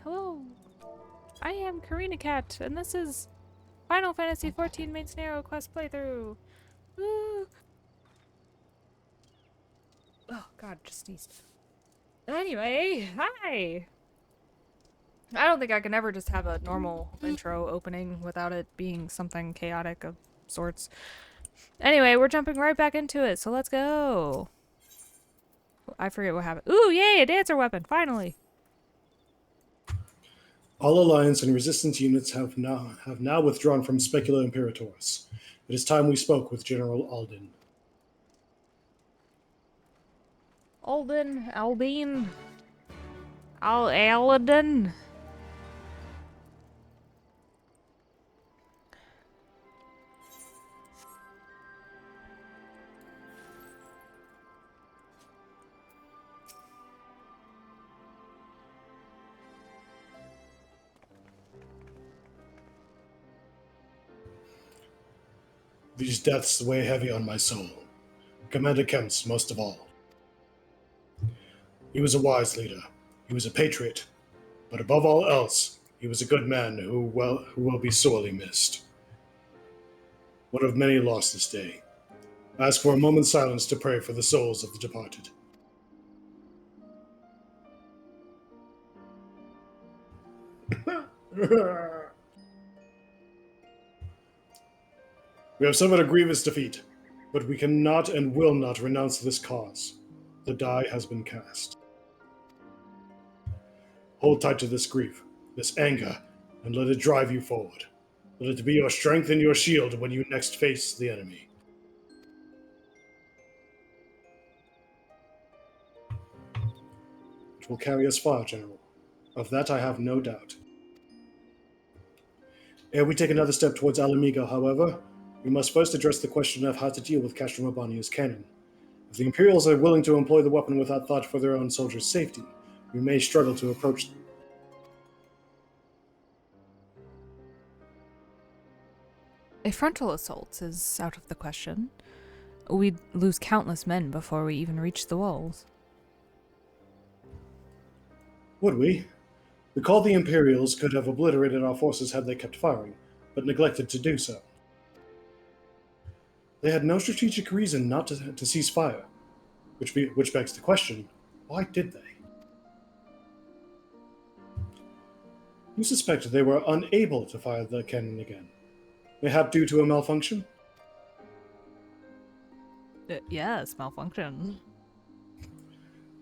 Hello. I am Koreina Cat, and this is Final Fantasy XIV Main Scenario Quest playthrough. Woo. Oh god, just sneezed. Anyway, hi! I don't think I can ever just have a normal intro opening without it being something chaotic of sorts. Anyway, we're jumping right back into it, so let's go. I forget what happened. Ooh, yay, a dancer weapon, finally! All Alliance and Resistance units have now withdrawn from Specula Imperatoris. It is time we spoke with General Alden. Aldin. Aladdin. These deaths weigh heavy on my soul. Commander Kemp's most of all. He was a wise leader. He was a patriot. But above all else, he was a good man who will be sorely missed. One of many lost this day. I ask for a moment's silence to pray for the souls of the departed. We have suffered a grievous defeat, but we cannot and will not renounce this cause. The die has been cast. Hold tight to this grief, this anger, and let it drive you forward. Let it be your strength and your shield when you next face the enemy. It will carry us far, General. Of that I have no doubt. Ere we take another step towards Alamigo, however, we must first address the question of how to deal with Castrum Abania's cannon. If the Imperials are willing to employ the weapon without thought for their own soldiers' safety, we may struggle to approach them. A frontal assault is out of the question. We'd lose countless men before we even reach the walls. Would we? Recall the Imperials could have obliterated our forces had they kept firing, but neglected to do so. They had no strategic reason not to cease fire, which begs the question, why did they? You suspect they were unable to fire the cannon again, mayhap due to a malfunction? Yes, malfunction.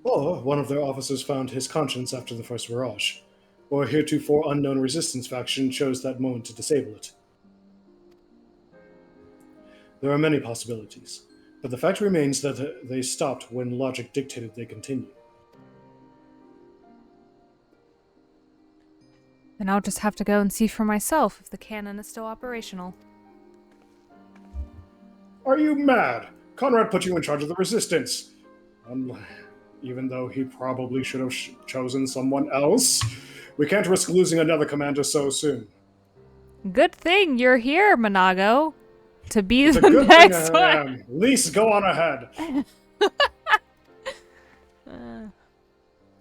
Or one of their officers found his conscience after the first barrage, or a heretofore unknown resistance faction chose that moment to disable it. There are many possibilities, but the fact remains that they stopped when logic dictated they continue. Then I'll just have to go and see for myself if the cannon is still operational. Are you mad? Conrad put you in charge of the resistance. Even though he probably should have chosen someone else. We can't risk losing another commander so soon. Good thing you're here, Monago. To be It's the a good next thing I one. am. Lise, go on ahead.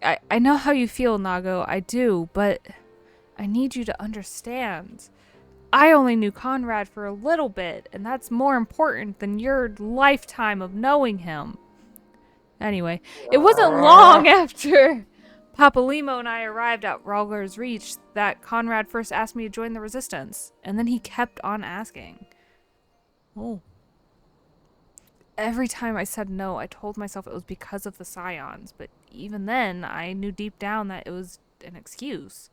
I know how you feel, Nago. I do, but I need you to understand. I only knew Conrad for a little bit, and that's more important than your lifetime of knowing him. Anyway, it wasn't long after Papalimo and I arrived at Rogler's Reach that Conrad first asked me to join the Resistance, and then he kept on asking. Oh. Every time I said no, I told myself it was because of the Scions, but even then, I knew deep down that it was an excuse.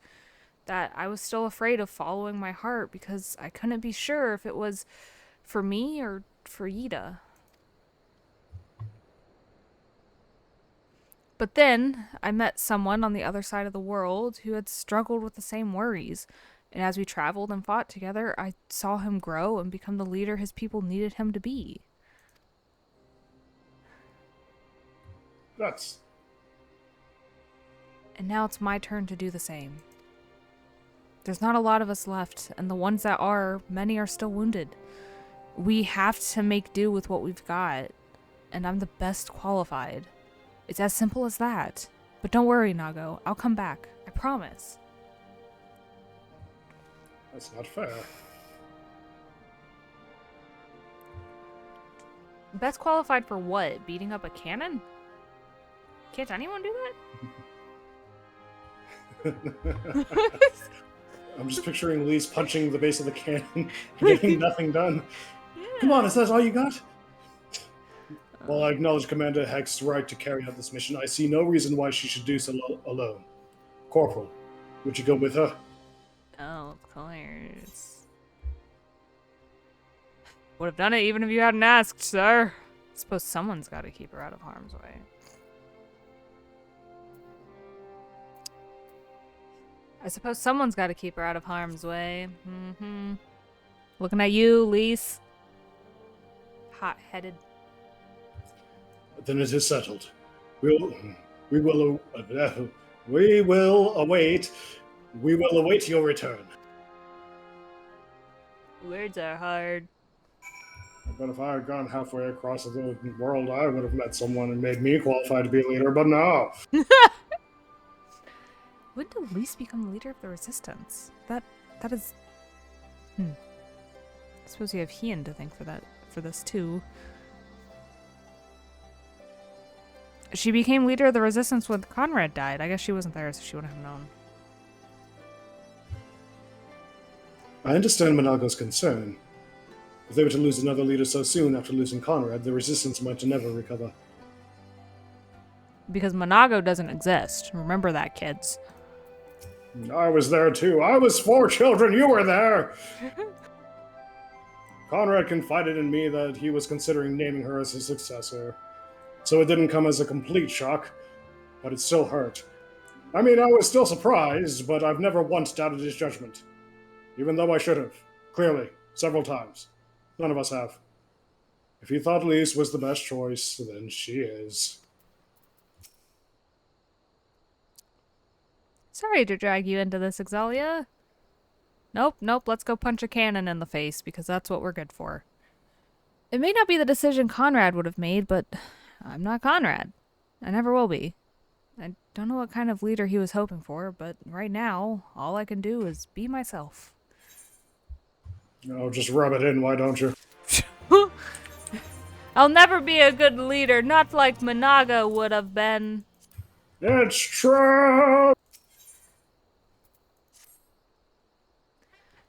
That I was still afraid of following my heart because I couldn't be sure if it was for me or for Yida. But then, I met someone on the other side of the world who had struggled with the same worries. And as we traveled and fought together, I saw him grow and become the leader his people needed him to be. And now it's my turn to do the same. There's not a lot of us left, and the ones that are, many are still wounded. We have to make do with what we've got, and I'm the best qualified. It's as simple as that. But don't worry, Nago. I'll come back. I promise. That's not fair. Best qualified for what? Beating up a cannon? Can't anyone do that? I'm just picturing Lise punching the base of the cannon, getting nothing done. Yeah. Come on, is that all you got? While I acknowledge Commander Heck's right to carry out this mission, I see no reason why she should do so alone. Corporal, would you go with her? Oh, of course. Would have done it even if you hadn't asked, sir. I suppose someone's got to keep her out of harm's way. Mm-hmm. Looking at you, Lise. Hot-headed. Then it is settled. We will await your return. Words are hard. But if I had gone halfway across the world, I would have met someone and made me qualified to be a leader, but no. When did Lise become the leader of the resistance? That is... I suppose you have Hien to thank for this too. She became leader of the resistance when Conrad died. I guess she wasn't there, so she wouldn't have known. I understand Monago's concern. If they were to lose another leader so soon after losing Conrad, the resistance might never recover. Because Monago doesn't exist. Remember that, kids. I was there too. I was 4 children. You were there. Conrad confided in me that he was considering naming her as his successor. So it didn't come as a complete shock, but it still hurt. I mean, I was still surprised, but I've never once doubted his judgment. Even though I should have. Clearly. Several times. None of us have. If he thought Lise was the best choice, then she is. Sorry to drag you into this, Xaeus. Nope, let's go punch a cannon in the face, because that's what we're good for. It may not be the decision Conrad would have made, but I'm not Conrad. I never will be. I don't know what kind of leader he was hoping for, but right now, all I can do is be myself. Oh, just rub it in, why don't you? I'll never be a good leader, not like Monago would have been. It's true!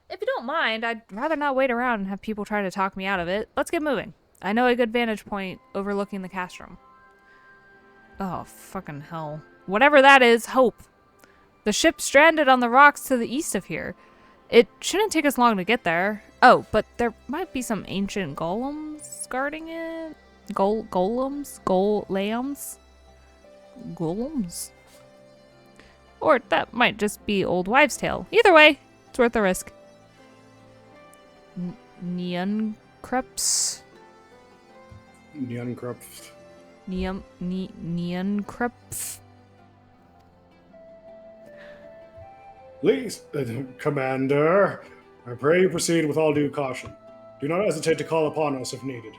If you don't mind, I'd rather not wait around and have people try to talk me out of it. Let's get moving. I know a good vantage point overlooking the Castrum. Oh, fucking hell. Whatever that is, hope. The ship stranded on the rocks to the east of here. It shouldn't take us long to get there. Oh, but there might be some ancient golems guarding it. Golems? Or that might just be old wives' tale. Either way, it's worth the risk. Neoncreps? Neoncreps. Neoncreps? Please, Commander, I pray you proceed with all due caution. Do not hesitate to call upon us if needed.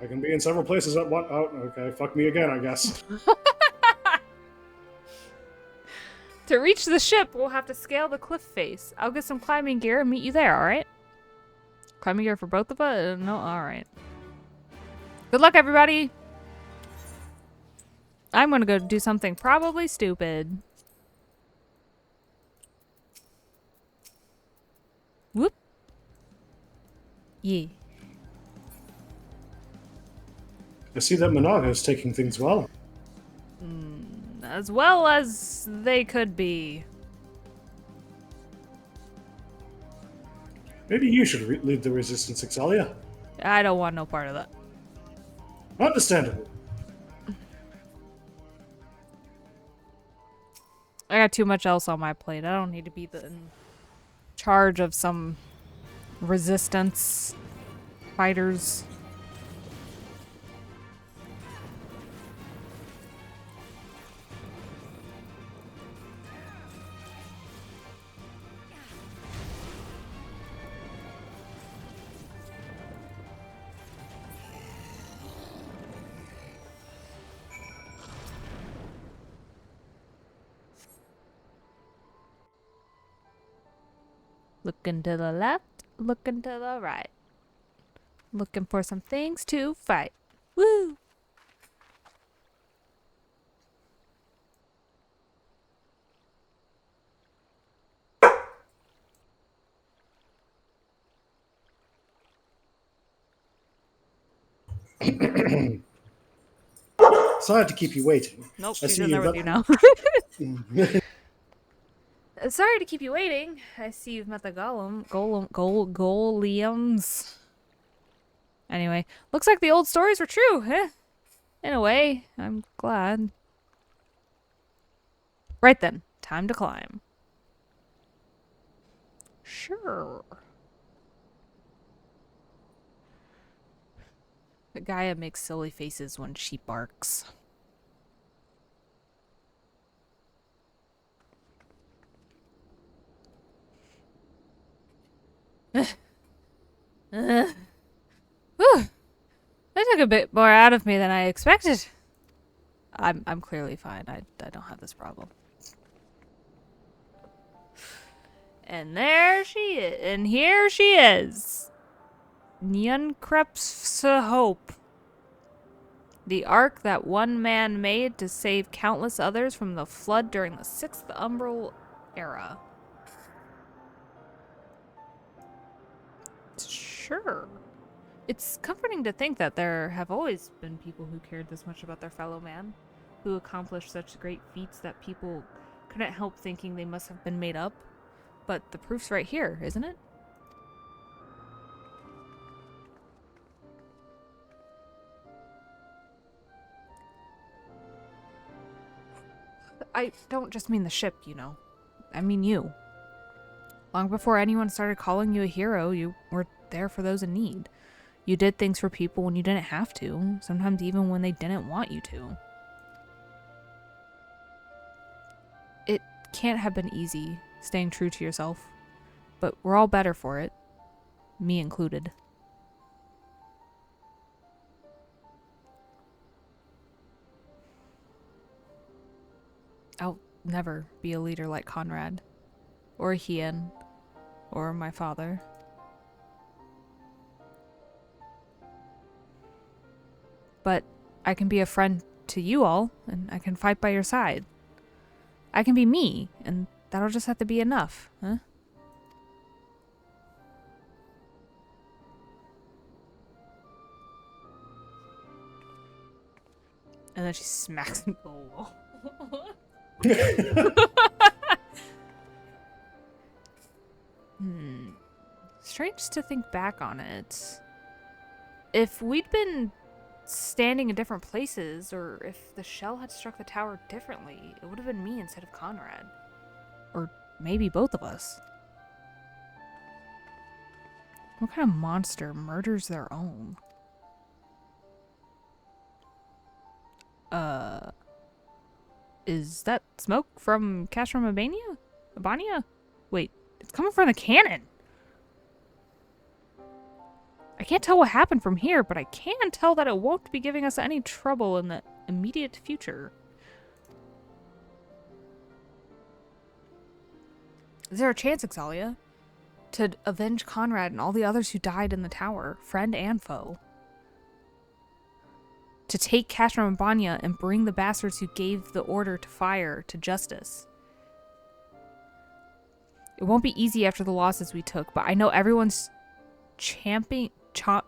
I can be in several places at one... Oh, okay, fuck me again, I guess. To reach the ship, we'll have to scale the cliff face. I'll get some climbing gear and meet you there, alright? Climbing gear for both of us? No, alright. Good luck, everybody! I'm gonna go do something probably stupid. Whoop. Yeah. I see that Monago is taking things well. As well as they could be. Maybe you should lead the resistance, Xaeus. I don't want no part of that. Understandable. I got too much else on my plate. I don't need to be in charge of some resistance fighters. Looking to the left, looking to the right. Looking for some things to fight. Woo! Sorry to keep you waiting. Nope, I she's see in there you've with you now. Sorry to keep you waiting. I see you've met the golems. Anyway, looks like the old stories were true, eh? In a way, I'm glad. Right then, time to climb. Sure. But Gaia makes silly faces when she barks. Whew. That took a bit more out of me than I expected. I'm clearly fine. I don't have this problem. And there she is. And here she is. Nyenkreps Hope. The ark that one man made to save countless others from the flood during the 6th Umbral era. Sure. It's comforting to think that there have always been people who cared this much about their fellow man, who accomplished such great feats that people couldn't help thinking they must have been made up. But the proof's right here, isn't it? I don't just mean the ship, you know. I mean you. Long before anyone started calling you a hero, you were there for those in need. You did things for people when you didn't have to, sometimes even when they didn't want you to. It can't have been easy, staying true to yourself, but we're all better for it, me included. I'll never be a leader like Conrad, or Hien, or my father. But I can be a friend to you all, and I can fight by your side. I can be me, and that'll just have to be enough, huh? And then she smacks into the wall. Strange to think back on it. If we'd been standing in different places, or if the shell had struck the tower differently, it would have been me instead of Conrad. Or maybe both of us. What kind of monster murders their own? Is that smoke from Castrum Abania? Abania? Wait, it's coming from the cannon. I can't tell what happened from here, but I can tell that it won't be giving us any trouble in the immediate future. Is there a chance, Xaeus, to avenge Conrad and all the others who died in the tower, friend and foe? To take Castrum Abania and bring the bastards who gave the order to fire to justice? It won't be easy after the losses we took, but I know everyone's champing... Isn't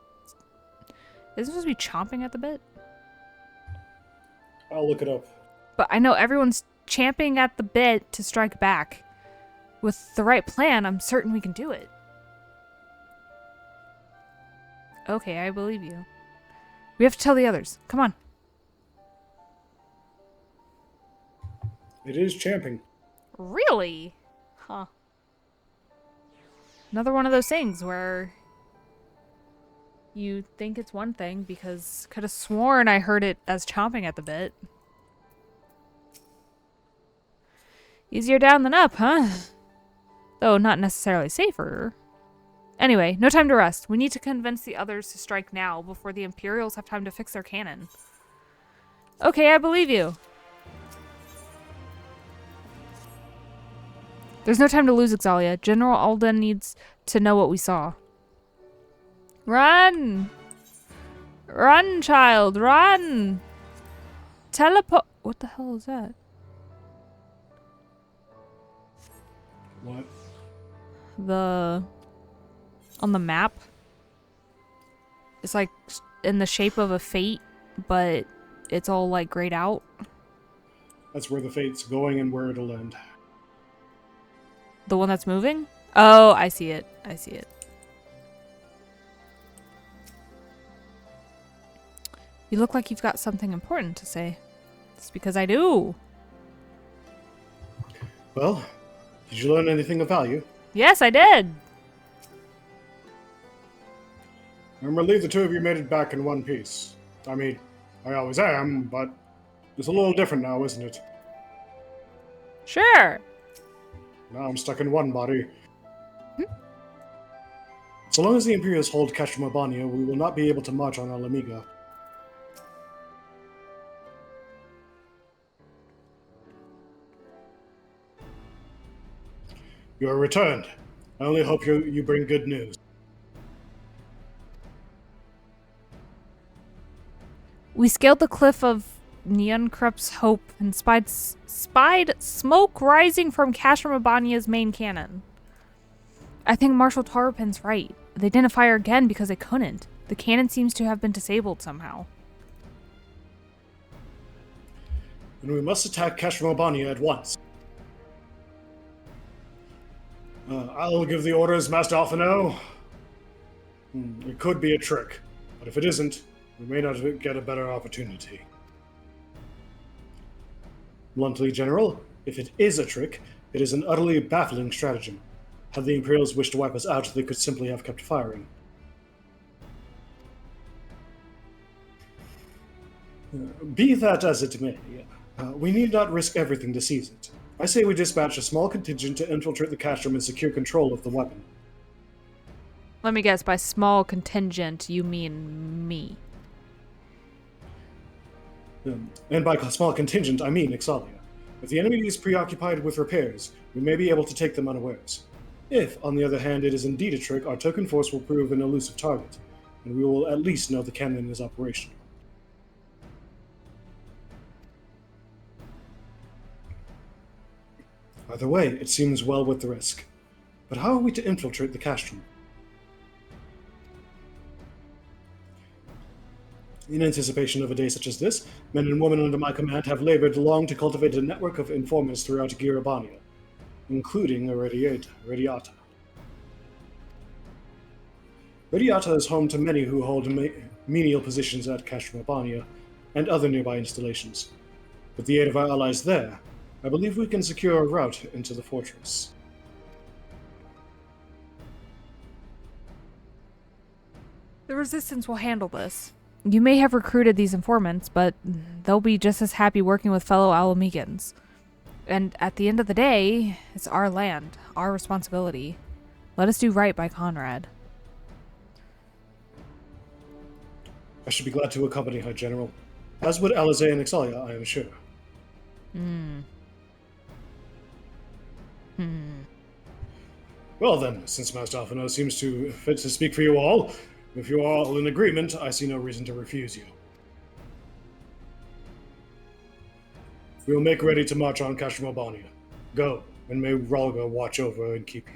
it supposed to be chomping at the bit? I'll look it up. But I know everyone's champing at the bit to strike back. With the right plan, I'm certain we can do it. Okay, I believe you. We have to tell the others. Come on. It is champing. Really? Huh. Another one of those things where you think it's one thing because could have sworn I heard it as chomping at the bit. Easier down than up, huh? Though not necessarily safer. Anyway, no time to rest. We need to convince the others to strike now before the Imperials have time to fix their cannon. Okay, I believe you. There's no time to lose, Xaeus. General Alden needs to know what we saw. Run! Run, child, run! Teleport. What the hell is that? What? On the map. It's like in the shape of a fate, but it's all like grayed out. That's where the fate's going and where it'll end. The one that's moving? Oh, I see it. I see it. You look like you've got something important to say. It's because I do. Well, did you learn anything of value? Yes, I did. I'm relieved the two of you made it back in one piece. I mean, I always am, but it's a little different now, isn't it? Sure. Now I'm stuck in one body. So long as the Imperials hold Castrum Abania, we will not be able to march on Alamiga. You are returned. I only hope you bring good news. We scaled the cliff of Neonkrup's Hope and spied smoke rising from Castrum Abania's main cannon. I think Marshal Tarpin's right. They didn't fire again because they couldn't. The cannon seems to have been disabled somehow. Then we must attack Castrum Abania at once. I'll give the orders, Master Alphino. It could be a trick, but if it isn't, we may not get a better opportunity. Bluntly, General, if it is a trick, it is an utterly baffling stratagem. Had the Imperials wished to wipe us out, they could simply have kept firing. Be that as it may, we need not risk everything to seize it. I say we dispatch a small contingent to infiltrate the Castrum and secure control of the weapon. Let me guess, by small contingent, you mean me. And by small contingent, I mean Ixalia. If the enemy is preoccupied with repairs, we may be able to take them unawares. If, on the other hand, it is indeed a trick, our token force will prove an elusive target, and we will at least know the cannon is operational. Either way, it seems well worth the risk. But how are we to infiltrate the Castrum? In anticipation of a day such as this, men and women under my command have labored long to cultivate a network of informants throughout Abania, including Radiata. Radiata is home to many who hold menial positions at Castrum Abania and other nearby installations. With the aid of our allies there, I believe we can secure a route into the fortress. The Resistance will handle this. You may have recruited these informants, but they'll be just as happy working with fellow Alamegans. And at the end of the day, it's our land, our responsibility. Let us do right by Conrad. I should be glad to accompany her, General. As would Alizé and Ixalia, I am sure. Well then, since Master Alphino seems to fit to speak for you all, if you are all in agreement, I see no reason to refuse you. We will make ready to march on Castrum Abania. Go, and may Ralga watch over and keep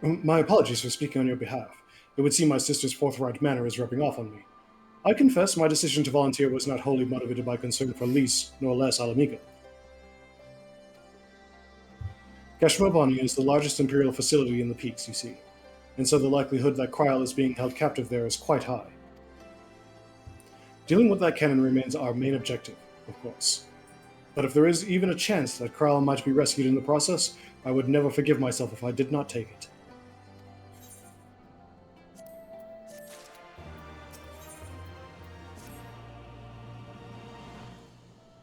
you. My apologies for speaking on your behalf. It would seem my sister's forthright manner is rubbing off on me. I confess my decision to volunteer was not wholly motivated by concern for Lys, nor less Alamiga. Castrum Abania is the largest Imperial facility in the peaks, you see, and so the likelihood that Kryl is being held captive there is quite high. Dealing with that cannon remains our main objective, of course. But if there is even a chance that Kryl might be rescued in the process, I would never forgive myself if I did not take it.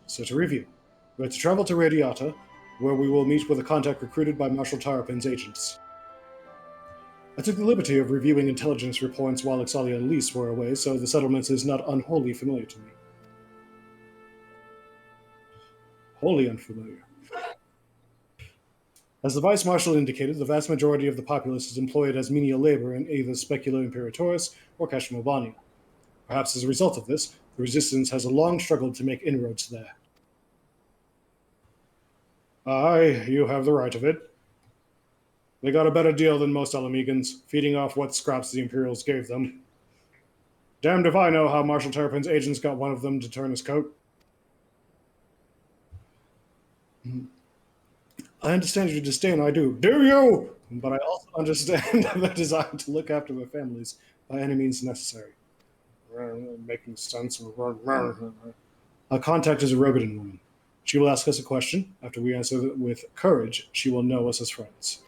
So to review, we are to travel to Radiata, where we will meet with a contact recruited by Marshal Tarpin's agents. I took the liberty of reviewing intelligence reports while Ixalia and Lys were away, so the settlement is not unwholly familiar to me. Wholly unfamiliar. As the Vice Marshal indicated, the vast majority of the populace is employed as menial labor in either Specula Imperatoris or Castrum Abania. Perhaps as a result of this, the Resistance has a long struggled to make inroads there. Aye, you have the right of it. They got a better deal than most Alamegans, feeding off what scraps the Imperials gave them. Damned if I know how Marshal Terrapin's agents got one of them to turn his coat. I understand your disdain, I do. Do you? But I also understand the desire to look after their families by any means necessary. Making sense. Our contact is a Rogadan woman. She will ask us a question. After we answer it with courage, she will know us as friends.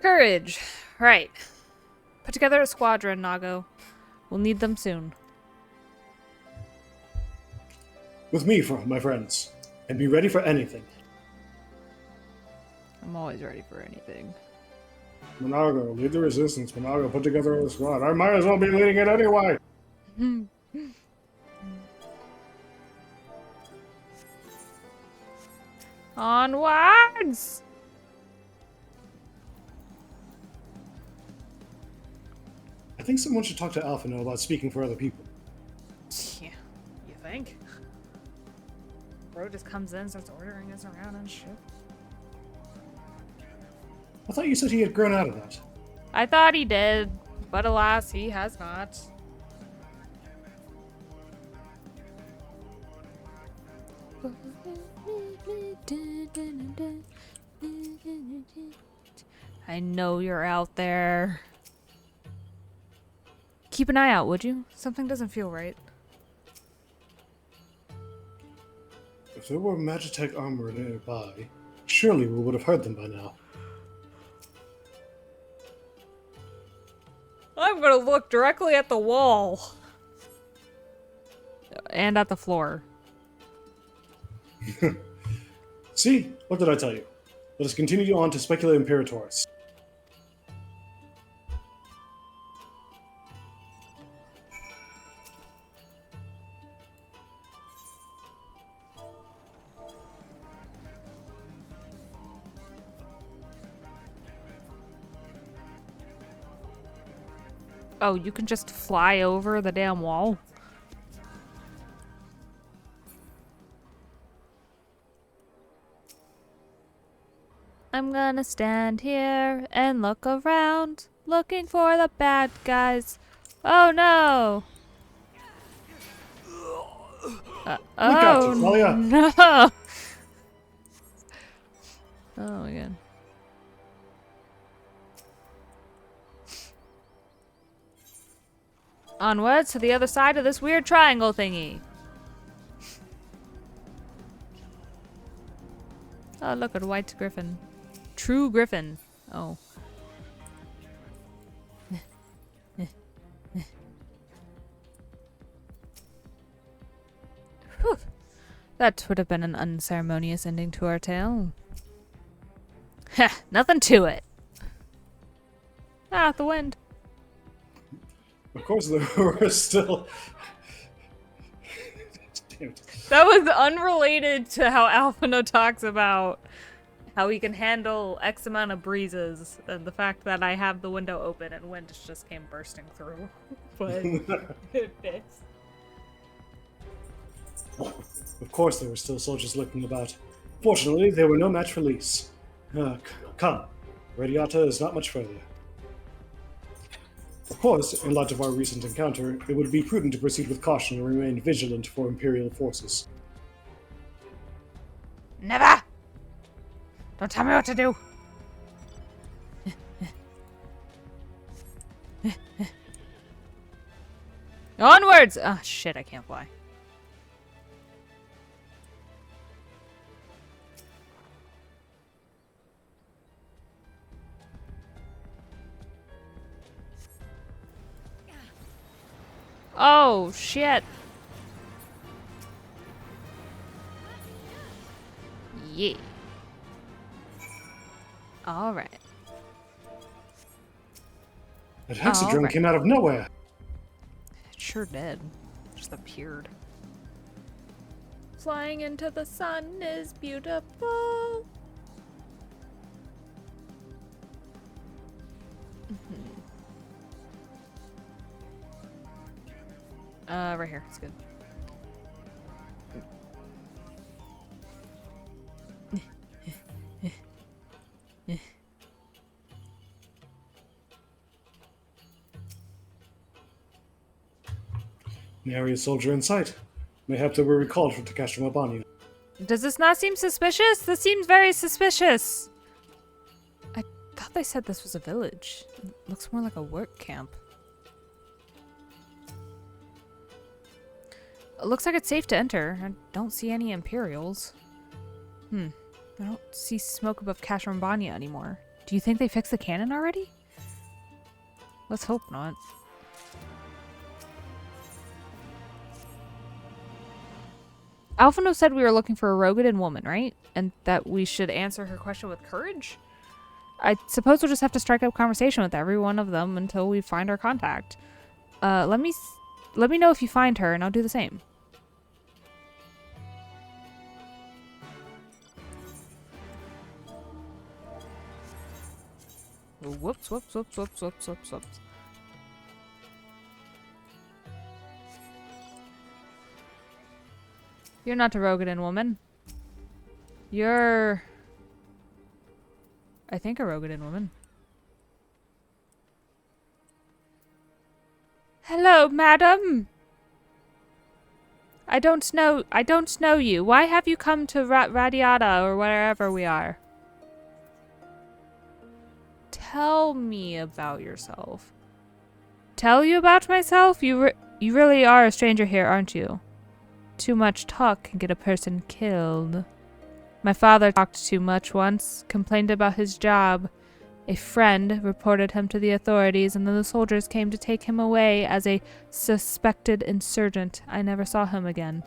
Courage. Right. Put together a squadron, Nago. We'll need them soon. With me, my friends. And be ready for anything. I'm always ready for anything. Monago, lead the resistance. Monago, put together a squad. I might as well be leading it anyway. Onwards! I think someone should talk to Alphino about speaking for other people. Yeah, you think? Bro just comes in, starts ordering us around and shit. I thought you said he had grown out of that. I thought he did, but alas, he has not. I know you're out there. Keep an eye out, would you? Something doesn't feel right. If there were Magitech armor nearby, surely we would have heard them by now. I'm gonna look directly at the wall. And at the floor. See? What did I tell you? Let us continue on to Specula Imperatoris. Oh, you can just fly over the damn wall? I'm gonna stand here and look around, looking for the bad guys. Oh no! Oh no! Oh my god. Onwards to the other side of this weird triangle thingy. Oh, look at a white griffin. True griffin. Oh. Whew. That would have been an unceremonious ending to our tale. Heh, nothing to it. Ah, the wind. Of course, there were still. Damn it. That was unrelated to how Alphino talks about how he can handle X amount of breezes and the fact that I have the window open and wind just came bursting through. But it fits. Of course, there were still soldiers lurking about. Fortunately, they were no match for Lys. Come. Radiata is not much further. Of course, in light of our recent encounter, it would be prudent to proceed with caution and remain vigilant for Imperial forces. Never! Don't tell me what to do! Onwards! Oh shit, I can't fly. Oh, shit. Yeah. All right. That hexadrome Alright. came out of nowhere. It sure did. Just appeared. Flying into the sun is beautiful. Right here. It's good. Nary a soldier in sight. Mayhap they were recalled from Castrum Abania. Does this not seem suspicious? This seems very suspicious. I thought they said this was a village. It looks more like a work camp. It looks like it's safe to enter. I don't see any Imperials. I don't see smoke above Castrum Abania anymore. Do you think they fixed the cannon already? Let's hope not. Alphino said we were looking for a Rogadin woman, right? And that we should answer her question with courage? I suppose we'll just have to strike up conversation with every one of them until we find our contact. Let me know if you find her, and I'll do the same. Whoops, whoops, whoops, whoops, whoops, whoops, whoops. You're not a Rogadin woman. You're... I think a Rogadin woman. Hello, madam! I don't know you. Why have you come to Radiata or wherever we are? Tell me about yourself. Tell you about myself? You really are a stranger here, aren't you? Too much talk can get a person killed. My father talked too much once, complained about his job. A friend reported him to the authorities, and then the soldiers came to take him away as a suspected insurgent. I never saw him again.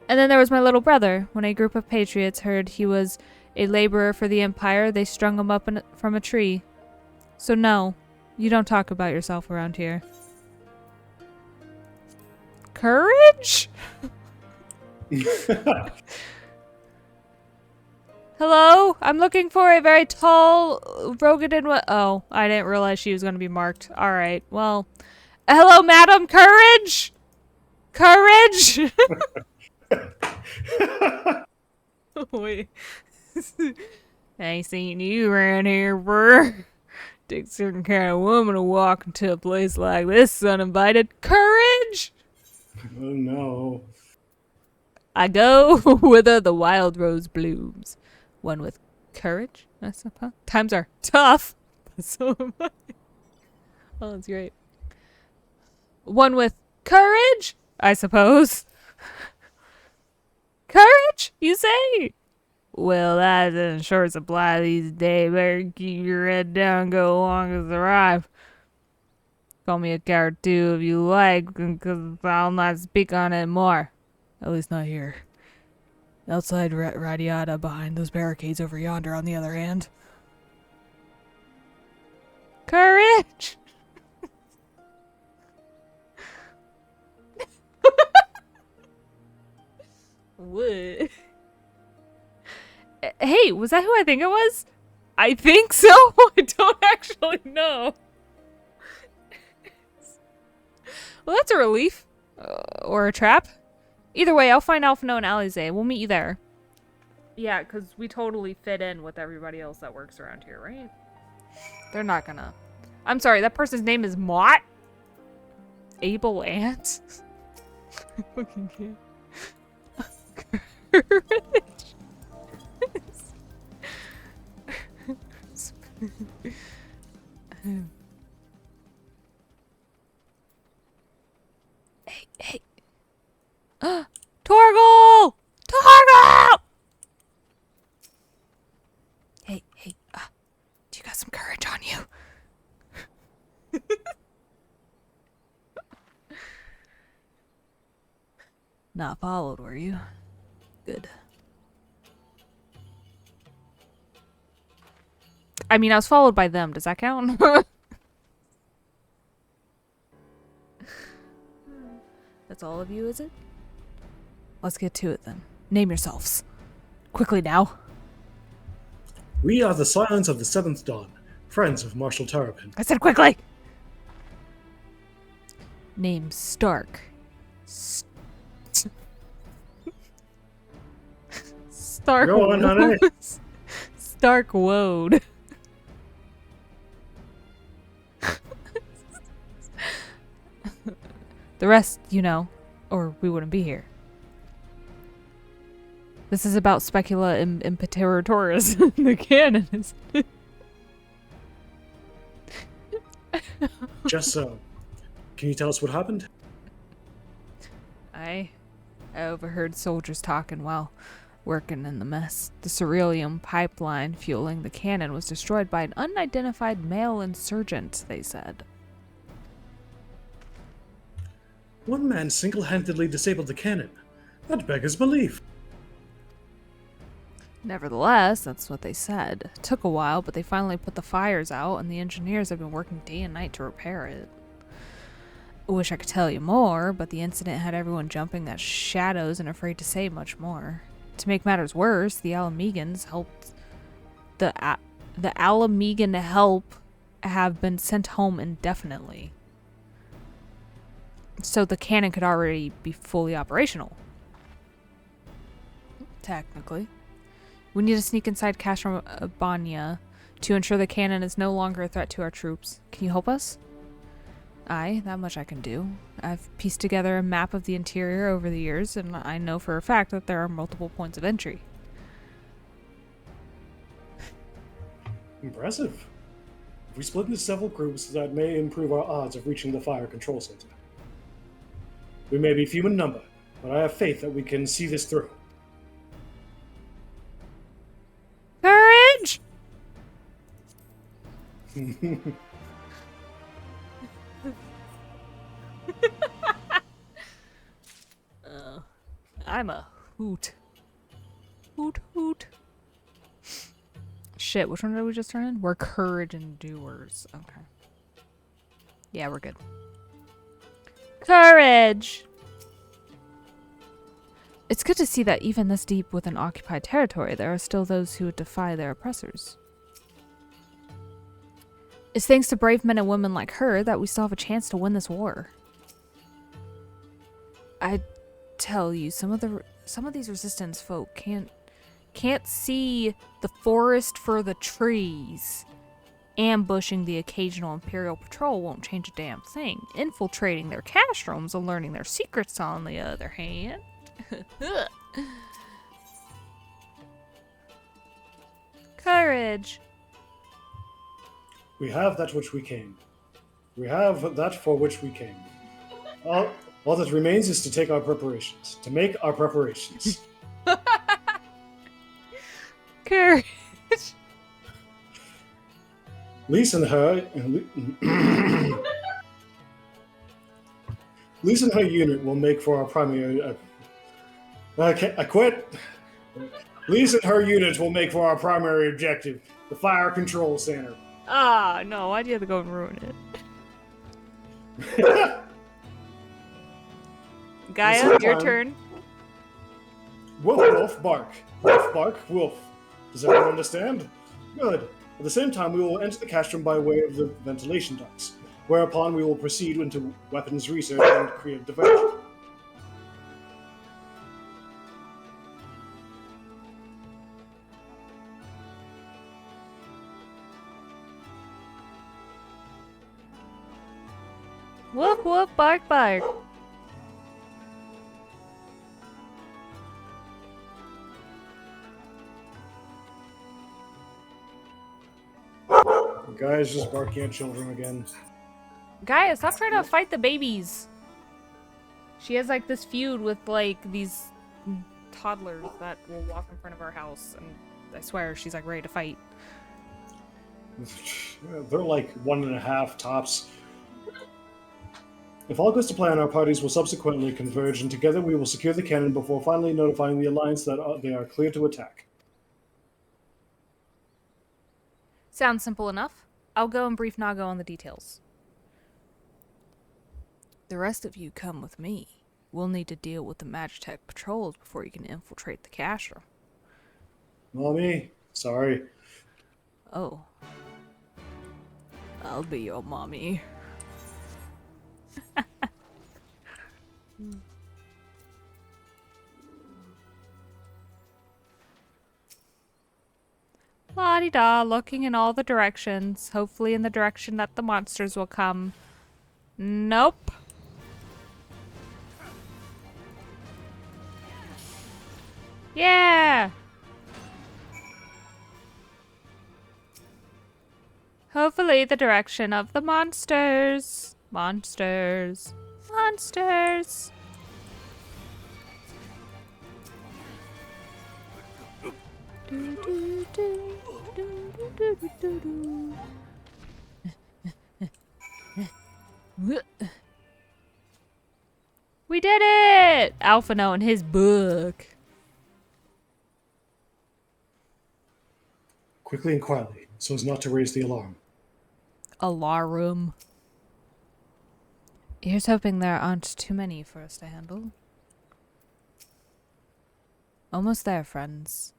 And then there was my little brother. When a group of patriots heard he was a laborer for the Empire, they strung him up from a tree. So no, you don't talk about yourself around here. Courage? Hello? I'm looking for a very tall Rogadin. Oh, I didn't realize she was going to be marked. Alright, well. Hello, madam. Courage? Courage? Wait. I ain't seen you around here, bro. Takes a certain kind of woman to walk into a place like this uninvited. Courage? Oh no. I go whither the wild rose blooms. One with courage, I suppose. Times are tough. So am I. Oh, that's great. One with courage, I suppose. Courage, you say? Well, that in short supply these days. Better keep your head down and go along as the rhyme. Call me a coward too if you like, because I'll not speak on it more. At least not here. Outside Radiata, behind those barricades over yonder, on the other hand. Courage! What? Hey, was that who I think it was? I think so. I don't actually know. Well, that's a relief. Or a trap. Either way, I'll find Alphino and Alize. We'll meet you there. Yeah, because we totally fit in with everybody else that works around here, right? They're not gonna... I'm sorry, that person's name is Mott? Abel Ant? Fucking kid. Hey. Torgal! Torgal! Hey, do you got some courage on you? Not followed, were you? Good. I mean, I was followed by them. Does that count? That's all of you, is it? Let's get to it then. Name yourselves. Quickly now. We are the Silence of the Seventh Dawn, friends of Marshal Terrapin. I said quickly! Name Stark. Stark Go on, honey. Stark Woad. The rest, you know, or we wouldn't be here. This is about Specula Imperatorus. The canon is... Just so. Can you tell us what happened? I overheard soldiers talking while working in the mess. The cerealium pipeline fueling the cannon was destroyed by an unidentified male insurgent, they said. One man single-handedly disabled the cannon. That beggars belief. Nevertheless, that's what they said. It took a while, but they finally put the fires out, and the engineers have been working day and night to repair it. I wish I could tell you more, but the incident had everyone jumping at shadows and afraid to say much more. To make matters worse, the Alamegans helped... The Alamegan help have been sent home indefinitely. So the cannon could already be fully operational. Technically. We need to sneak inside Castrum Abania to ensure the cannon is no longer a threat to our troops. Can you help us? Aye, that much I can do. I've pieced together a map of the interior over the years, and I know for a fact that there are multiple points of entry. Impressive. If we split into several groups, that may improve our odds of reaching the fire control center. We may be few in number, but I have faith that we can see this through. Courage! I'm a hoot. Hoot, hoot. Shit, which one did we just turn in? We're courage and doers. Okay. Yeah, we're good. Courage! It's good to see that even this deep within occupied territory, there are still those who would defy their oppressors. It's thanks to brave men and women like her that we still have a chance to win this war. I tell you, some of these resistance folk can't see the forest for the trees. Ambushing the occasional Imperial patrol won't change a damn thing. Infiltrating their castrums and learning their secrets, on the other hand. Courage. We have that which we came. We have that for which we came. All that remains is to take our preparations. To make our preparations. Courage. Lise and her unit will make for our primary. I quit. Lise and her units will make for our primary objective, the fire control center. Ah, no! Why'd you have to go and ruin it? Gaia, your turn. Woof, woof, bark. Woof, bark, woof. Does everyone understand? Good. At the same time, we will enter the castrum by way of the ventilation ducts, whereupon we will proceed into weapons research and creative diversion. Woof woof, bark bark. The guy's just barking at children again. Gaia, stop trying to fight the babies. She has like this feud with like these toddlers that will walk in front of our house, and I swear she's like ready to fight. They're like 1.5 tops. If all goes to plan, our parties will subsequently converge, and together we will secure the cannon before finally notifying the Alliance that they are clear to attack. Sounds simple enough. I'll go and brief Nago on the details. The rest of you come with me. We'll need to deal with the Magitech patrols before you can infiltrate the Castrum. Mommy, sorry. Oh. I'll be your mommy. La-di-da, looking in all the directions. Hopefully in the direction that the monsters will come. Nope. Yeah! Hopefully the direction of the monsters. Monsters. Monsters. We did it! Alphino in his book. Quickly and quietly, so as not to raise the alarm. Alarum. Here's hoping there aren't too many for us to handle. Almost there, friends.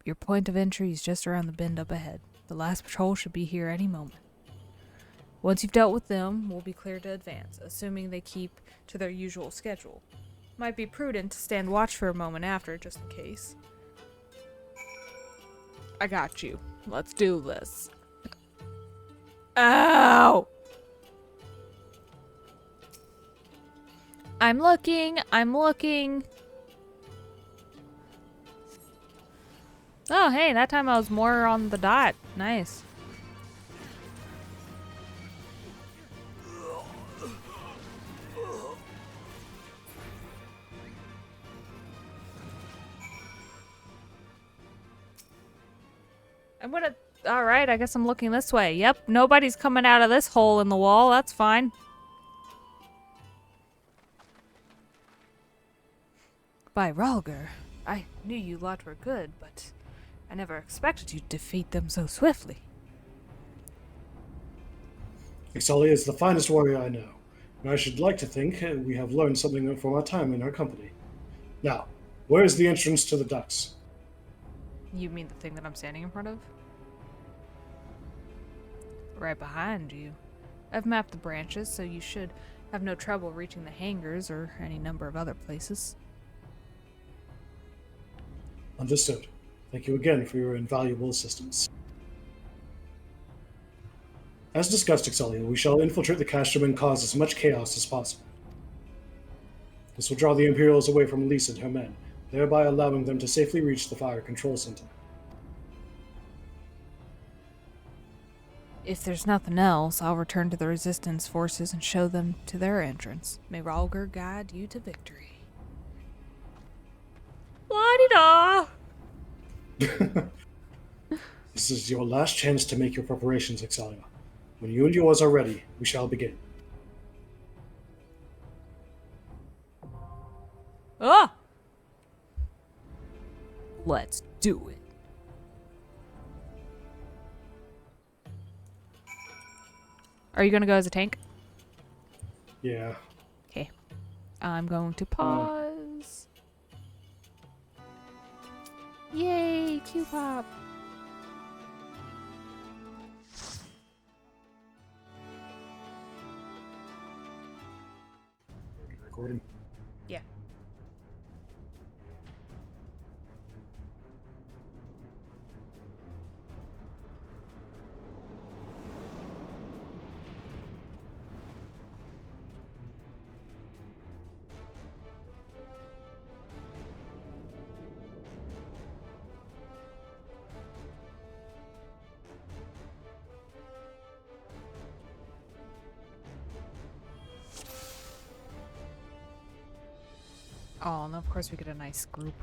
Your point of entry is just around the bend up ahead. The last patrol should be here any moment. Once you've dealt with them, we'll be clear to advance, assuming they keep to their usual schedule. Might be prudent to stand watch for a moment after, just in case. I got you. Let's do this. Ow! I'm looking. Oh, hey, that time I was more on the dot. Nice. Alright, I guess I'm looking this way. Yep, nobody's coming out of this hole in the wall. That's fine. By Ralger, I knew you lot were good, but I never expected you to defeat them so swiftly. Ixalia is the finest warrior I know, and I should like to think we have learned something from our time in her company. Now, where is the entrance to the ducts? You mean the thing that I'm standing in front of? Right behind you. I've mapped the branches, so you should have no trouble reaching the hangars or any number of other places. Understood. Thank you again for your invaluable assistance. As discussed, Ixalia, we shall infiltrate the Castrum and cause as much chaos as possible. This will draw the Imperials away from Lisa and her men, thereby allowing them to safely reach the fire control center. If there's nothing else, I'll return to the Resistance forces and show them to their entrance. May Ralger guide you to victory. La-di-da! This is your last chance to make your preparations, Ixalia. When you and yours are ready, we shall begin. Ah! Let's do it. Are you gonna go as a tank? Yeah. Okay. I'm going to pause. Yay, Q-pop. Recording. Yeah. Oh, and of course we get a nice group.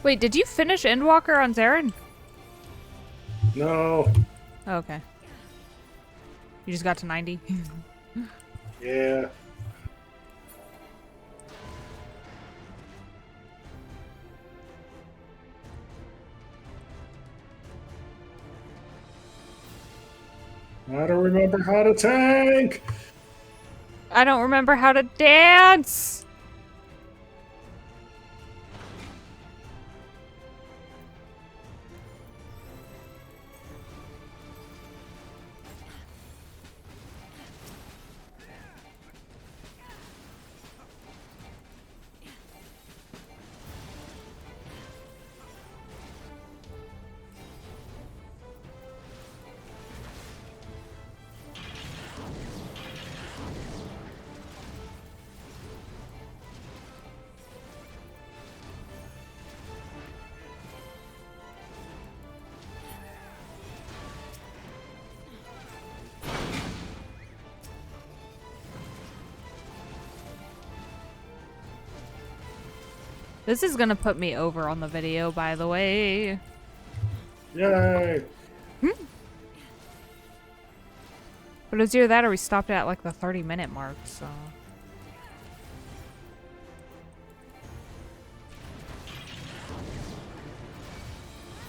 Wait, did you finish Endwalker on Zarin? No. Oh, okay. You just got to 90? Yeah. I don't remember how to tank! I don't remember how to dance! This is gonna put me over on the video, by the way. Yay! But it was either that or we stopped at like the 30-minute mark, so.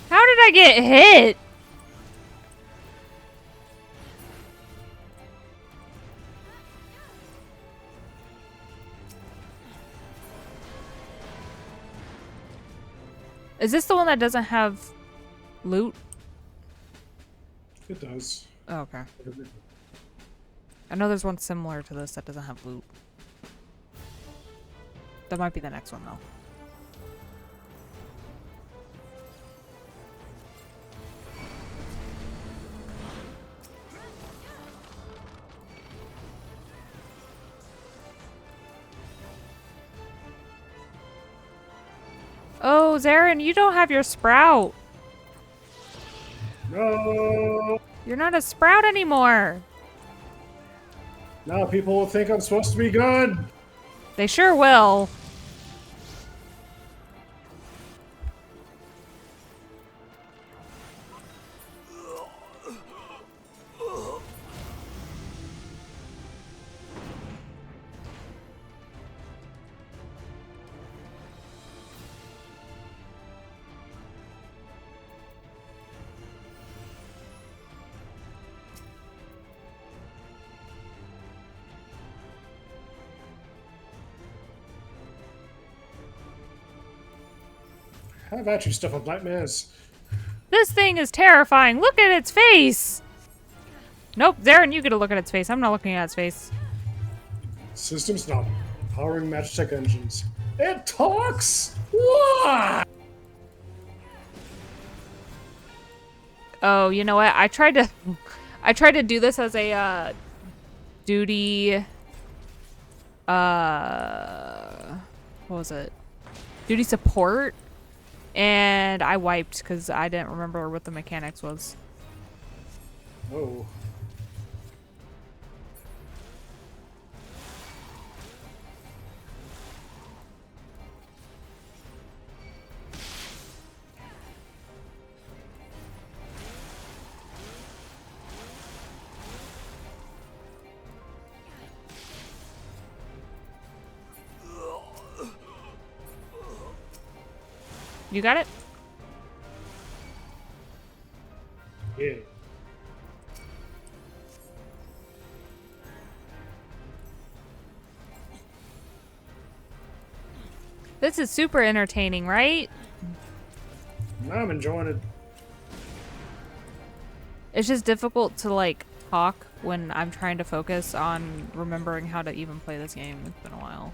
How did I get hit? Is this the one that doesn't have loot? It does. Oh, okay. I know there's one similar to this that doesn't have loot. That might be the next one, though. Oh, Zarin, you don't have your sprout. No! You're not a sprout anymore. Now people will think I'm supposed to be good! They sure will. How about you stuff up nightmares? This thing is terrifying. Look at its face. Nope, Zarin, you get a look at its face. I'm not looking at its face. Systems not powering Magitech engines. It talks? What? Oh, you know what? I tried to do this as a duty what was it? Duty support, and I wiped because I didn't remember what the mechanics was. Oh. You got it? Yeah. This is super entertaining, right? I'm enjoying it. It's just difficult to like talk when I'm trying to focus on remembering how to even play this game. It's been a while.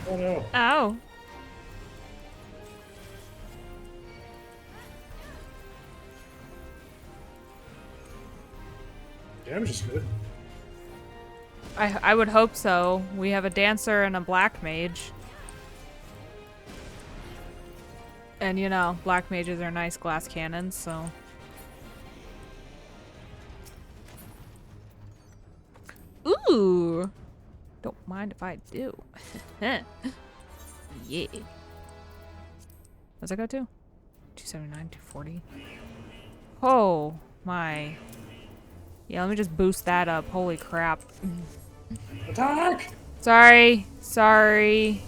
Oh no. Ow. Damage is good. I would hope so. We have a dancer and a black mage. And you know, black mages are nice glass cannons, so. Don't mind if I do. Yeah. What's that go to? 279, 240. Oh my. Yeah, let me just boost that up. Holy crap. Attack! Sorry. Sorry.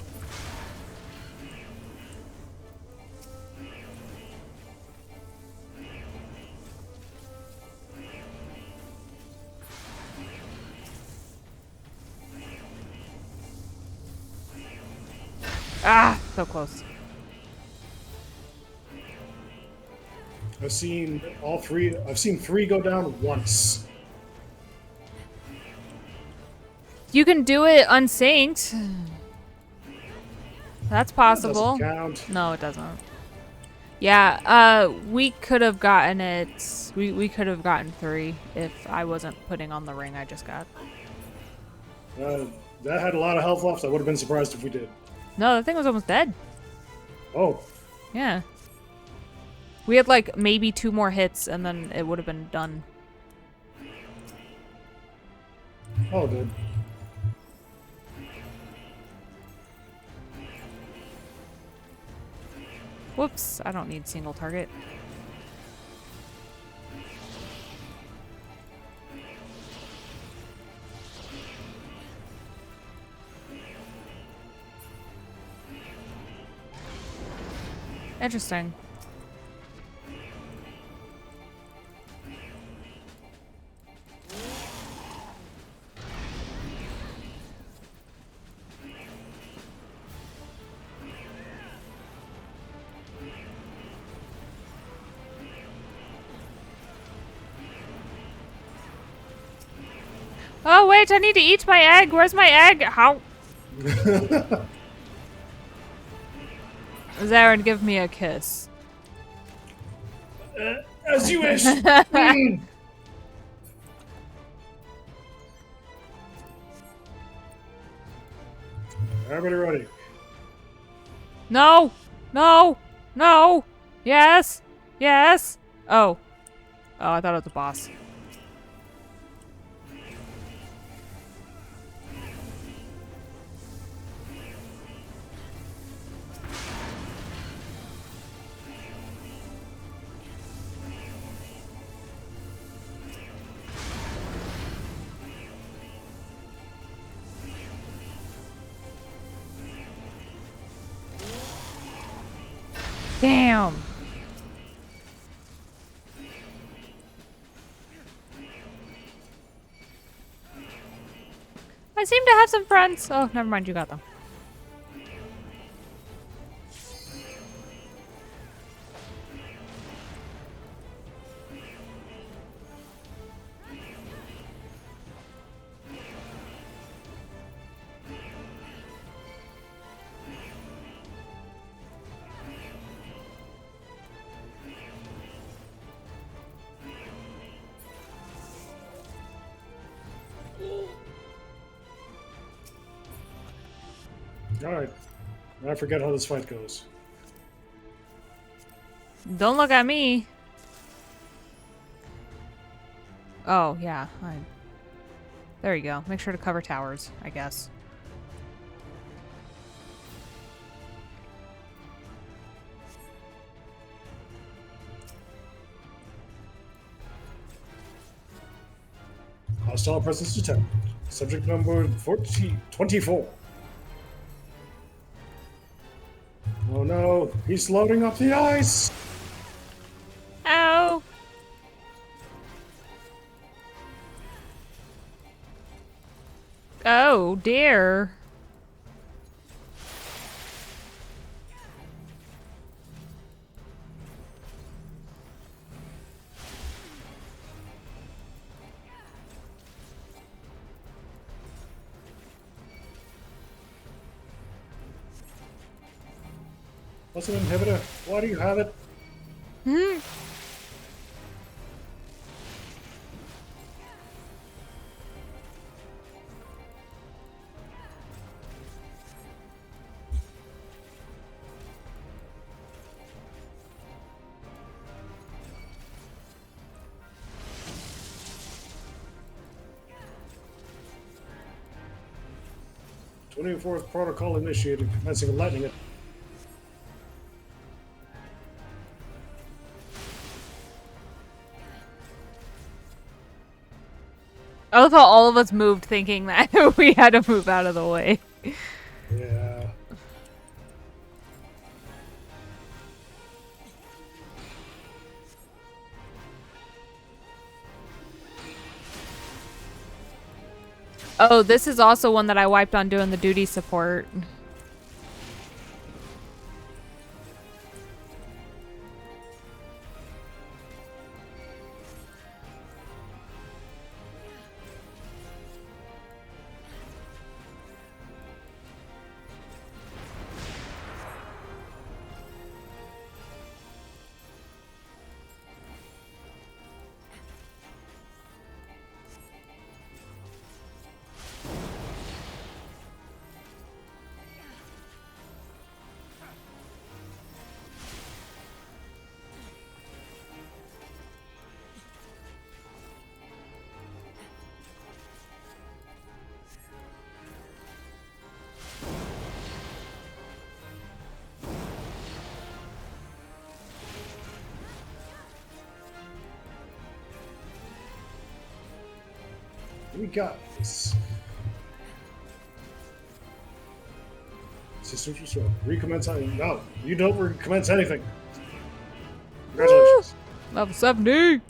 Ah, so close. I've seen all three. I've seen three go down once. You can do it unsynced. That's That possible. doesn't count. No, it doesn't. Yeah, we could have gotten it. We could have gotten 3 if I wasn't putting on the ring I just got. That had a lot of health left. I would have been surprised if we did. No, that thing was almost dead. Oh, Yeah. We had like maybe 2 more hits and then it would have been done. oh, dude. Whoops, I don't need single target. Interesting. Oh wait, I need to eat my egg. Where's my egg? How? Zarin, give me a kiss. As you wish. Mm. Everybody ready? No! No! No! Yes! Yes! Oh. Oh, I thought it was a boss. Damn! I seem to have some friends. Oh, never mind, you got them. Alright. I forget how this fight goes. Don't look at me. Oh, yeah. There you go. Make sure to cover towers, I guess. Hostile presence detected. Subject number 24. Oh no, he's loading up the ice! Ow! Oh, dear. What's an inhibitor? Why do you have it? Hmm. 24th protocol initiated, commencing a lightning. I love how all of us moved thinking that we had to move out of the way. Yeah. Oh, this is also one that I wiped on doing the duty support. We got this. Systems restored. Recommence. No, you don't recommence anything. Congratulations. Woo! Level 70!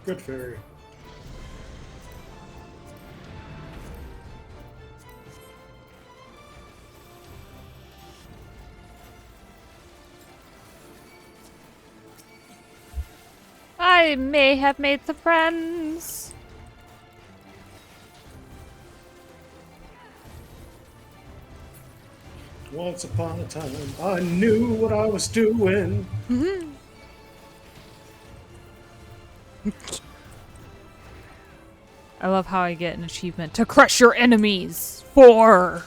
Good fairy. I may have made some friends. Once upon a time, I knew what I was doing. I love how I get an achievement to crush your enemies. 4.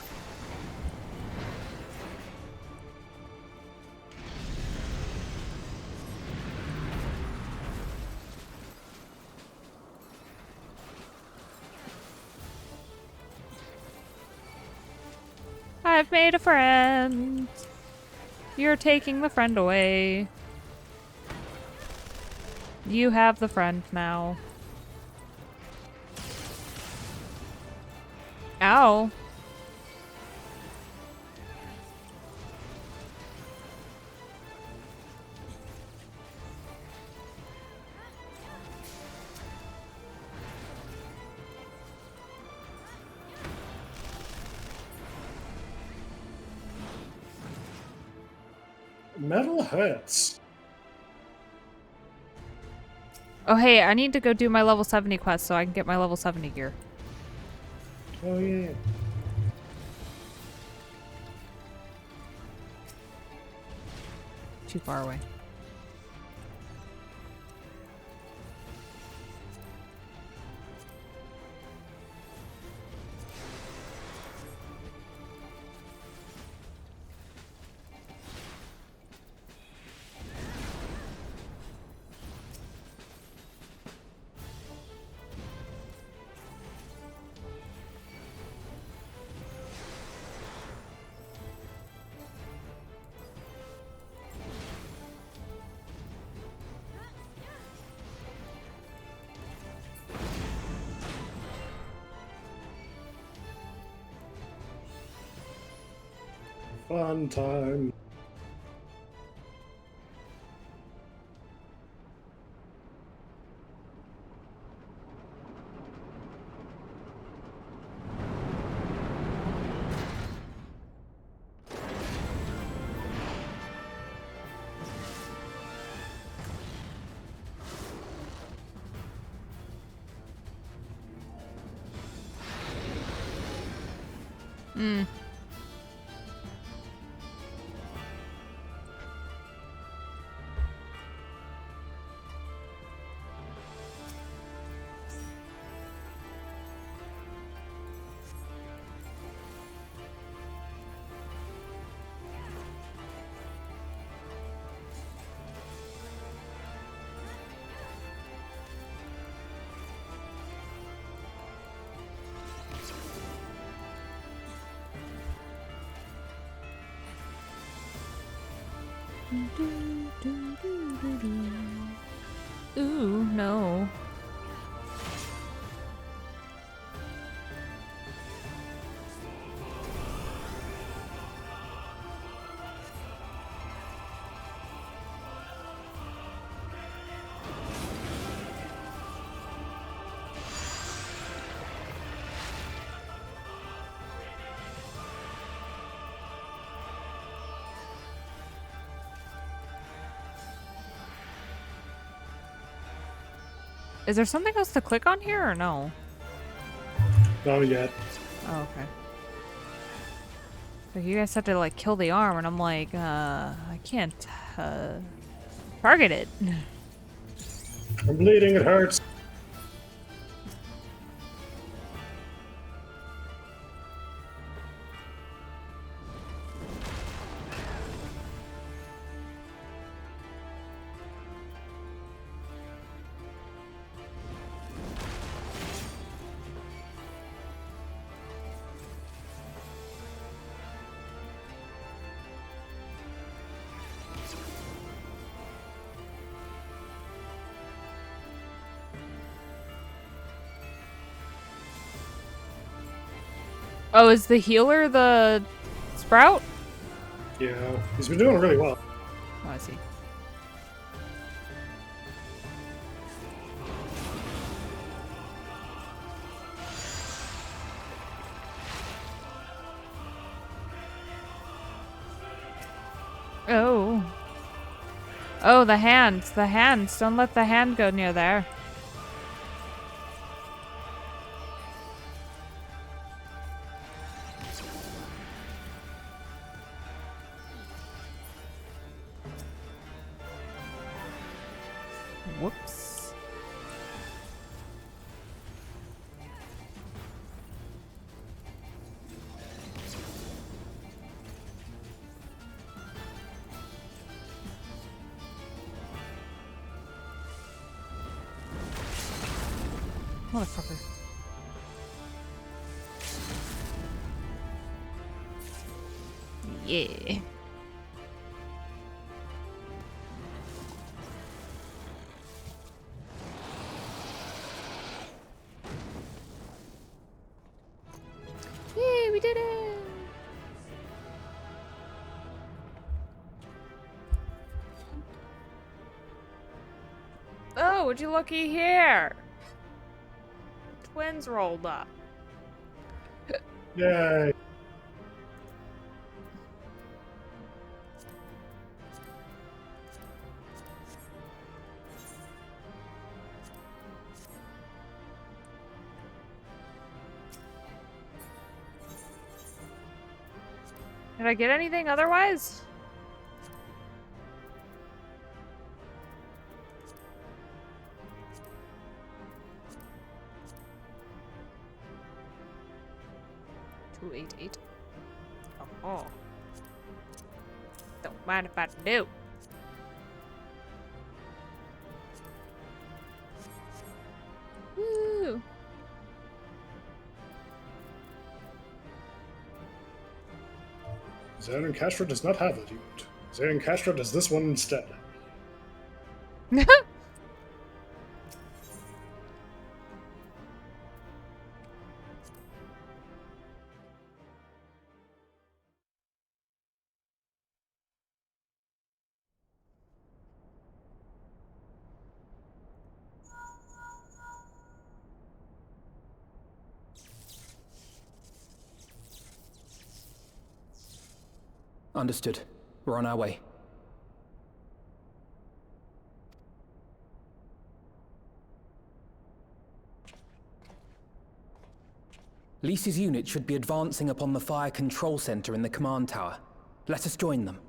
I've made a friend. You're taking the friend away. You have the friend now. Ow. Metal hurts. Oh, hey, I need to go do my level 70 quest so I can get my level 70 gear. Oh, yeah. Too far away. Fun time. Hmm. Ooh, no. Is there something else to click on here or no? Not yet. Oh, okay. So you guys have to like kill the arm, and I'm like, I can't target it. I'm bleeding, it hurts. Oh, is the healer the sprout? Yeah, he's been doing really well. Oh, I see. Oh. Oh, the hands. The hands. Don't let the hand go near there. Whoops. Motherfucker. Yeah. Yay, we did it! Oh, would you looky here? Twins rolled up. Yay. Did I get anything otherwise? $288. Oh. Don't mind if I do. Woo! Xaeus and Castro does not have it yet. Xaeus and Castro does this one instead. Understood. We're on our way. Lyse's unit should be advancing upon the fire control center in the command tower. Let us join them.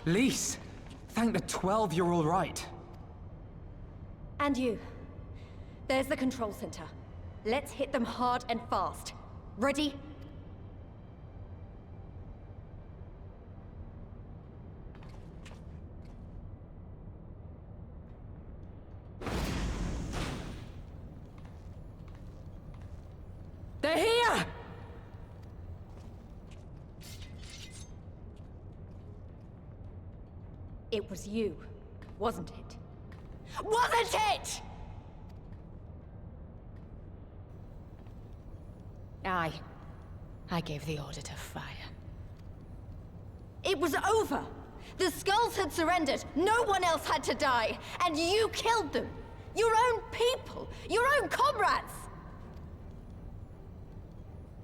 Lyse! Thank the 12 you're all right. And you. There's the control center. Let's hit them hard and fast. Ready? They're here! It was you, wasn't it? Wasn't it?! I gave the order to fire. It was over! The Skulls had surrendered, no one else had to die, and you killed them! Your own people! Your own comrades!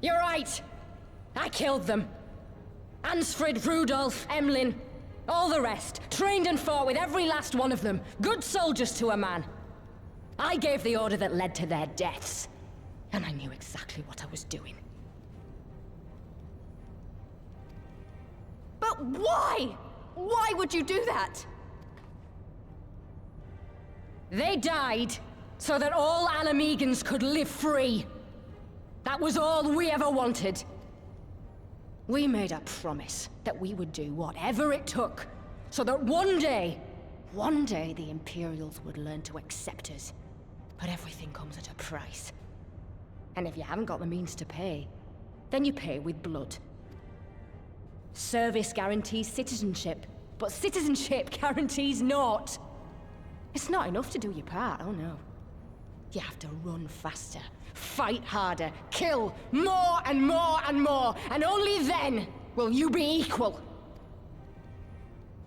You're right! I killed them. Ansfrid, Rudolf, Emlyn, all the rest. Trained and fought with every last one of them. Good soldiers to a man. I gave the order that led to their deaths. And I knew exactly what I was doing. But why? Why would you do that? They died so that all Alamegans could live free. That was all we ever wanted. We made a promise that we would do whatever it took, so that one day the Imperials would learn to accept us. But everything comes at a price. And if you haven't got the means to pay, then you pay with blood. Service guarantees citizenship, but citizenship guarantees naught. It's not enough to do your part, oh no. You have to run faster, fight harder, kill more and more and more, and only then will you be equal.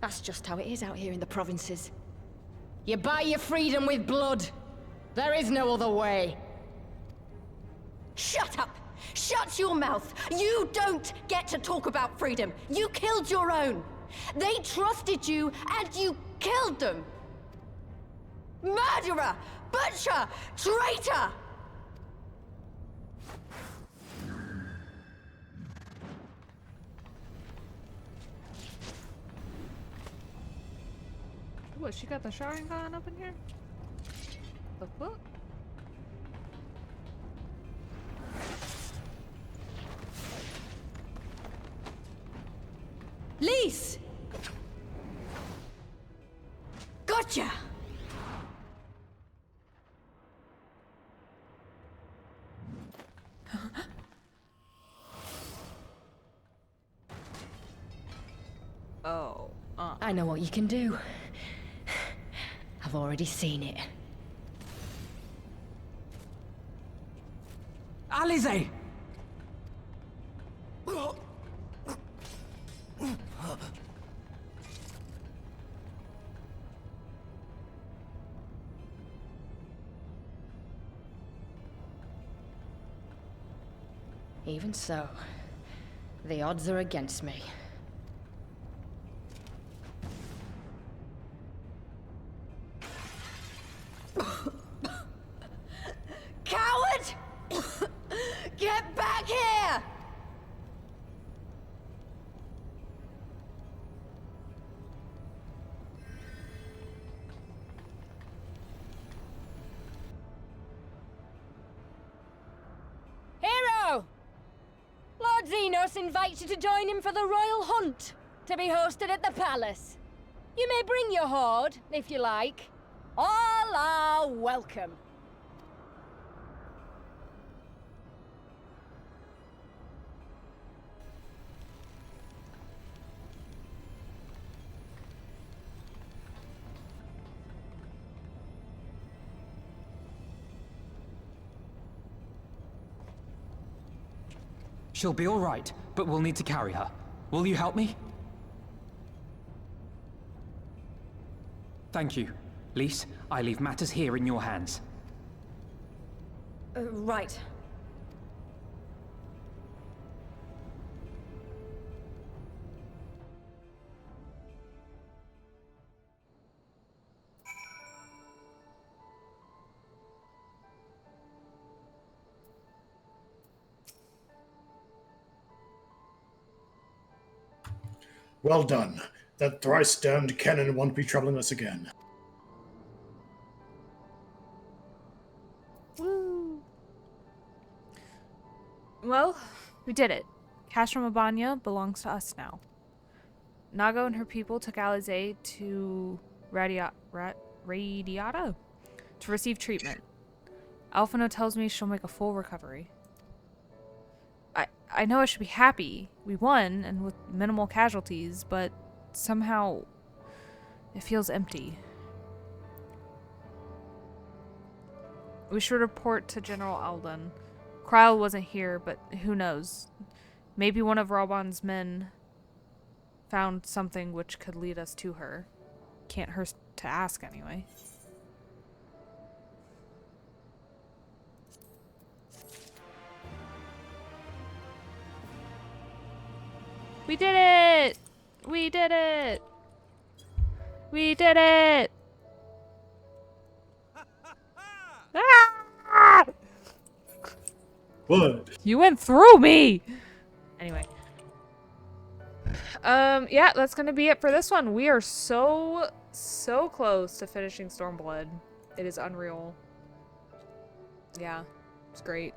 That's just how it is out here in the provinces. You buy your freedom with blood. There is no other way. Shut up! Shut your mouth! You don't get to talk about freedom! You killed your own! They trusted you, and you killed them! Murderer! Butcher! Traitor! What, she got the Sharingan up in here? The fuck? Lyse! Gotcha! Oh, I know what you can do. I've already seen it. Alize! Even so, the odds are against me. Coward! Get back here! Hero! Lord Xaeus invites you to join him for the royal hunt, to be hosted at the palace. You may bring your horde, if you like. All are welcome. She'll be all right, but we'll need to carry her. Will you help me? Thank you. Lise, I leave matters here in your hands. Right. Well done. That thrice-damned cannon won't be troubling us again. Woo! Well, we did it. Castrum Abania belongs to us now. Nago and her people took Alizé to Radiata to receive treatment. Alphino tells me she'll make a full recovery. I know I should be happy. We won, and with minimal casualties, but somehow it feels empty. We should report to General Alden. Kryl wasn't here, but who knows? Maybe one of Raubon's men found something which could lead us to her. Can't hurt to ask anyway. We did it! We did it! We did it! Ah! What? You went through me! Anyway. Yeah, that's gonna be it for this one. We are so close to finishing Stormblood. It is unreal. Yeah, it's great.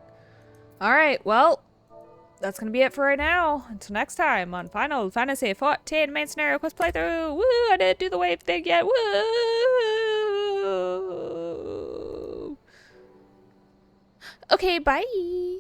Alright, well, that's gonna be it for right now. Until next time on Final Fantasy XIV main scenario quest playthrough. Woo! I didn't do the wave thing yet. Woo! Okay, bye.